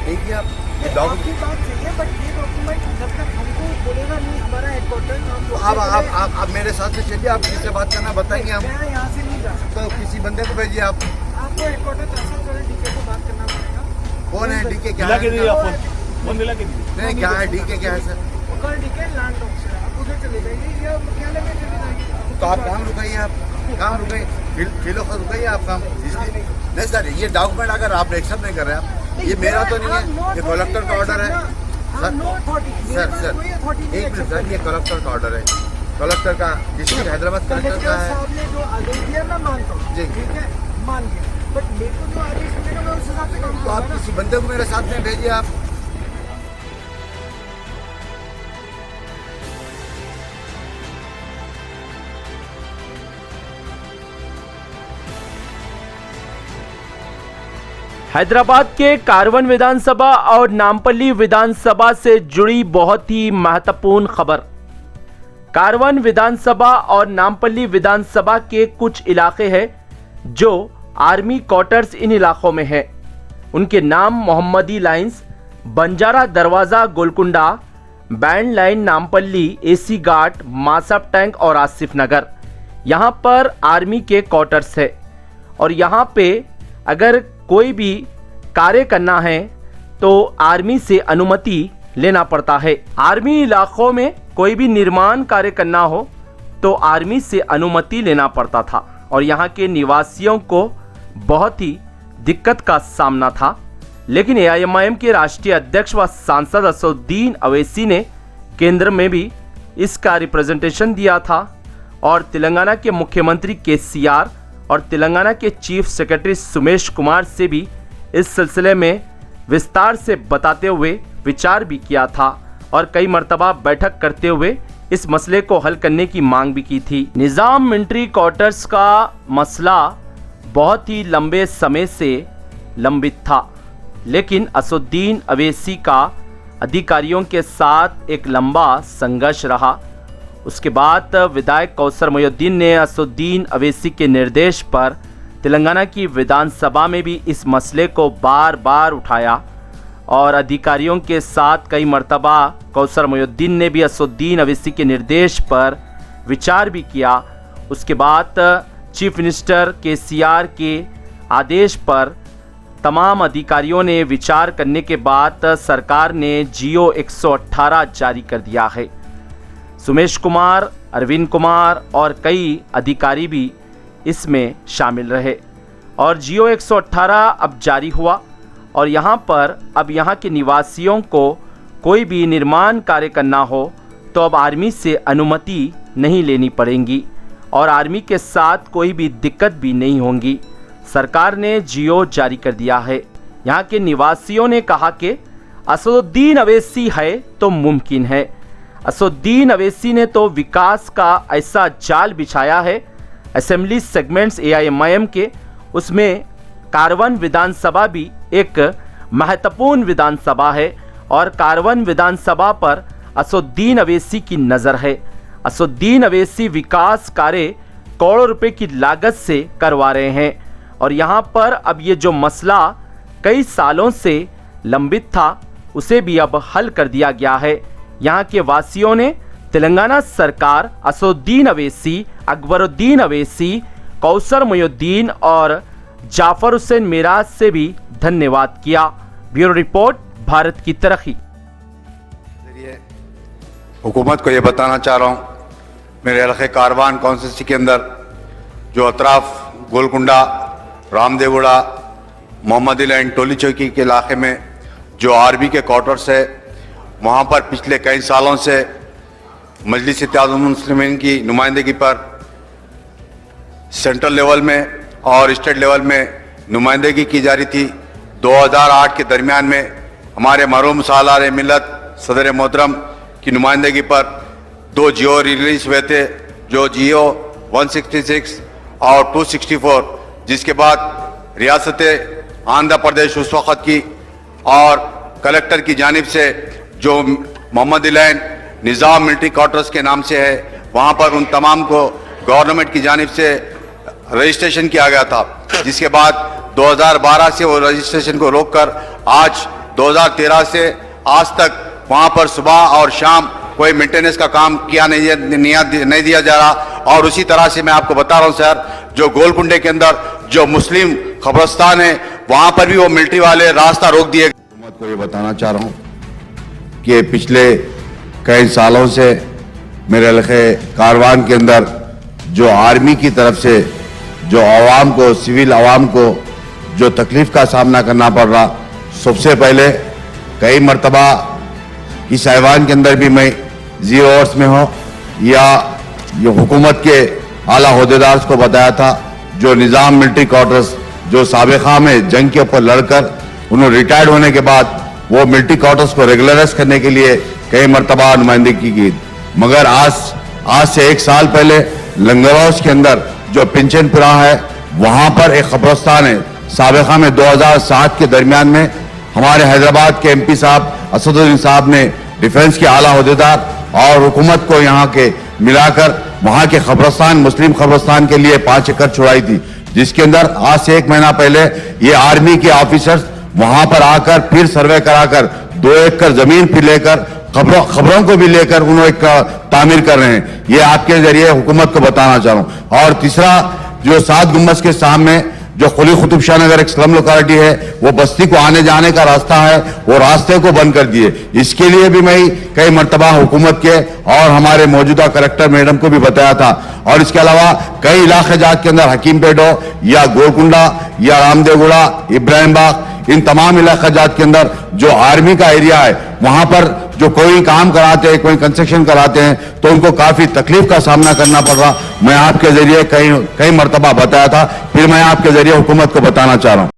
देखिए आप ये आपकी बात सही है, बट ये डॉक्यूमेंट जब तक हमको बोलेगा नहीं हमारा हेडक्वार्टर, तो आप मेरे साथ में चलिए, आप किससे बात करना बताएंगे हम। मैं यहाँ से नहीं जा सकता। तो किसी बंदे को भेजिए आप। आपको हेडक्वार्टर तहसील वाले डीके को बात करना पड़ेगा। कौन है डीके, क्या मिला के दीजिए आप है? फोन मिला के दीजिए। नहीं, क्या है डीके, क्या है सर? वो कल डीके लैंड ऑफिसर है, आप उधर चले जाइए या मुख्यालय में चले जाइए। तो आप काम रुकाइए, आप काम रुकाइए, फिलो का रुकाइए आप काम। इसलिए नहीं सर, ये डॉक्यूमेंट अगर आप एक्सेप्ट नहीं कर रहे हैं, ये मेरा तो नहीं है, ये कलेक्टर का ऑर्डर है सर। एक मिनट सर, ये कलेक्टर का ऑर्डर है, कलेक्टर का, डिस्ट्रिक्ट हैदराबाद कलेक्टर का है। साहब ने जो आदेश दिया मैं मानता हूँ, जी। ठीक है, मान गया, बट मेरे को जो आदेश मिलेगा मैं उस हिसाब से काम तो आप करूंगा ना। किसी बंदे को मेरे साथ में भेजिए आप। हैदराबाद के कारवन विधानसभा और नामपल्ली विधानसभा से जुड़ी बहुत ही महत्वपूर्ण खबर। कारवन विधानसभा और नामपल्ली विधानसभा के कुछ इलाके हैं जो आर्मी क्वार्टर्स इन इलाकों में है। उनके नाम मोहम्मदी lines, Banjara Darwaza Golconda, band line Nampally, AC Ghat, Masab tank और आसिफ नगर। यहाँ पर आर्मी के क्वार्टर्स है और यहाँ पे अगर कोई भी कार्य करना है तो आर्मी से अनुमति लेना पड़ता है। आर्मी इलाकों में कोई भी निर्माण कार्य करना हो तो आर्मी से अनुमति लेना पड़ता था और यहाँ के निवासियों को बहुत ही दिक्कत का सामना था। लेकिन AIMIM के राष्ट्रीय अध्यक्ष व सांसद असदुद्दीन अवैसी ने केंद्र में भी इसका रिप्रेजेंटेशन दिया था और तेलंगाना के मुख्यमंत्री KCR और तेलंगाना के चीफ सेक्रेटरी सुमेश कुमार से भी इस सिलसिले में विस्तार से बताते हुए विचार भी किया था और कई मर्तबा बैठक करते हुए इस मसले को हल करने की मांग भी की थी। निज़ाम मिलिट्री क्वार्टर्स का मसला बहुत ही लंबे समय से लंबित था, लेकिन असदुद्दीन अवैसी का अधिकारियों के साथ एक लंबा संघर्ष रहा। उसके बाद विधायक कौसर मोहिउद्दीन ने असदुद्दीन अवैसी के निर्देश पर तेलंगाना की विधानसभा में भी इस मसले को बार बार उठाया और अधिकारियों के साथ कई मर्तबा कौसर मोहिउद्दीन ने भी असदुद्दीन अवैसी के निर्देश पर विचार भी किया। उसके बाद चीफ मिनिस्टर KCR के आदेश पर तमाम अधिकारियों ने विचार करने के बाद सरकार ने GO 118 जारी कर दिया है। सुमेश कुमार, अरविंद कुमार और कई अधिकारी भी इसमें शामिल रहे और GO 118 अब जारी हुआ और यहाँ पर अब यहाँ के निवासियों को कोई भी निर्माण कार्य करना हो तो अब आर्मी से अनुमति नहीं लेनी पड़ेगी और आर्मी के साथ कोई भी दिक्कत भी नहीं होगी। सरकार ने GO जारी कर दिया है। यहाँ के निवासियों ने कहा कि असदुद्दीन अवैसी है तो मुमकिन है। असदुद्दीन अवैसी ने तो विकास का ऐसा जाल बिछाया है। असेंबली सेगमेंट्स AIMIM के, उसमें कारवन विधानसभा भी एक महत्वपूर्ण विधानसभा है और कारवन विधानसभा पर असदुद्दीन अवैसी की नज़र है। असदुद्दीन अवैसी विकास कार्य करोड़ों रुपए की लागत से करवा रहे हैं और यहाँ पर अब ये जो मसला कई सालों से लंबित था उसे भी अब हल कर दिया गया है। यहाँ के वासियों ने तेलंगाना सरकार, असदुद्दीन अवैसी, अकबरुद्दीन अवैसी, कौसर मोहिउद्दीन और जाफर हुसैन मिराज से भी धन्यवाद किया। ब्यूरो रिपोर्ट, भारत की तरक्की। हुकूमत को ये बताना चाह रहा हूँ, मेरे इलाके कारवान कॉन्स्टिट्यूंसी के अंदर जो अतराफ गोलकुंडा, रामदेवगुड़ा, मोहम्मदी लाइन, टोली चौकी के इलाके में जो आर्मी के क्वार्टर्स है, वहाँ पर पिछले कई सालों से मजलिस इत्तेहादुल मुस्लिमीन की नुमाइंदगी पर सेंट्रल लेवल में और स्टेट लेवल में नुमाइंदगी की जा रही थी। 2008 के दरमियान में हमारे मरहूम सालार मिल्लत सदर मोहतरम की नुमाइंदगी पर 2 GO रिलीज हुए थे, जो GO 166 और 264, जिसके बाद रियासत आंध्र प्रदेश उस वक़्त की और कलेक्टर की जानिब से जो मोहम्मदी लाइन निज़ाम मिलिट्री क्वार्टर्स के नाम से है, वहाँ पर उन तमाम को गवर्नमेंट की जानिब से रजिस्ट्रेशन किया गया था, जिसके बाद 2012 से वो रजिस्ट्रेशन को रोककर आज 2013 से आज तक वहां पर सुबह और शाम कोई मेंटेनेंस का काम किया नहीं दिया जा रहा। और उसी तरह से मैं आपको बता रहा हूं सर, जो गोलकुंडे के अंदर जो मुस्लिम कब्रिस्तान है वहां पर भी वो मिलिट्री वाले रास्ता रोक दिए। हुकूमत को ये बताना चाह रहा हूं कि पिछले कई सालों से मेरे इलाके कारवान के अंदर जो आर्मी की तरफ से जो आवाम को, सिविल आवाम को जो तकलीफ का सामना करना पड़ रहा, सबसे पहले कई मरतबा इस ऐवान के अंदर भी मैं 0 आवर्स में हो या ये हुकूमत के आला ओहदेदार को बताया था, जो निज़ाम मिलिट्री क्वार्टर्स जो साबिक़ा में जंग के ऊपर लड़कर उन्होंने रिटायर्ड होने के बाद वो मिलिट्री क्वार्टर्स को रेगुलराइज करने के लिए कई मरतबा नुमाइंदगी की, मगर आज से 1 साल पहले लंगर हाउस के अंदर जो पिंचनपुरा है वहां पर एक कब्रिस्तान है। साबिक़ा में 2007 के दरमियान में हमारे हैदराबाद के MP साहब असदुद्दीन साहब ने डिफेंस के आला ओहदेदार और हुकूमत को यहाँ के मिलाकर वहां के कब्रिस्तान, मुस्लिम कब्रिस्तान के लिए 5 एकड़ छुड़ाई थी, जिसके अंदर आज से 1 महीना पहले ये आर्मी के ऑफिसर्स वहां पर आकर फिर सर्वे कराकर 2 एकड़ जमीन फिर लेकर खबरों को भी लेकर उन्होंने तामीर कर रहे हैं। ये आपके जरिए हुकूमत को बताना चाह रहा हूं। और तीसरा, जो 7 गुम्बज के सामने जो खुली कुतुब शाह नगर एक स्लम लोकेलिटी है, वो बस्ती को आने जाने का रास्ता है, वो रास्ते को बंद कर दिए। इसके लिए भी मैं कई मरतबा हुकूमत के और हमारे मौजूदा कलेक्टर मैडम को भी बताया था। और इसके अलावा कई इलाके जात के अंदर हकीमपेट हो या गोलकुंडा या रामदेवगुड़ा, इब्राहिम बाग, इन तमाम इलाका जात के अंदर जो आर्मी का एरिया है वहां पर जो कोई काम कराते हैं, कोई कंस्ट्रक्शन कराते हैं, तो उनको काफी तकलीफ का सामना करना पड़ रहा। मैं आपके जरिए कई मरतबा बताया था, फिर मैं आपके जरिए हुकूमत को बताना चाह रहा हूं।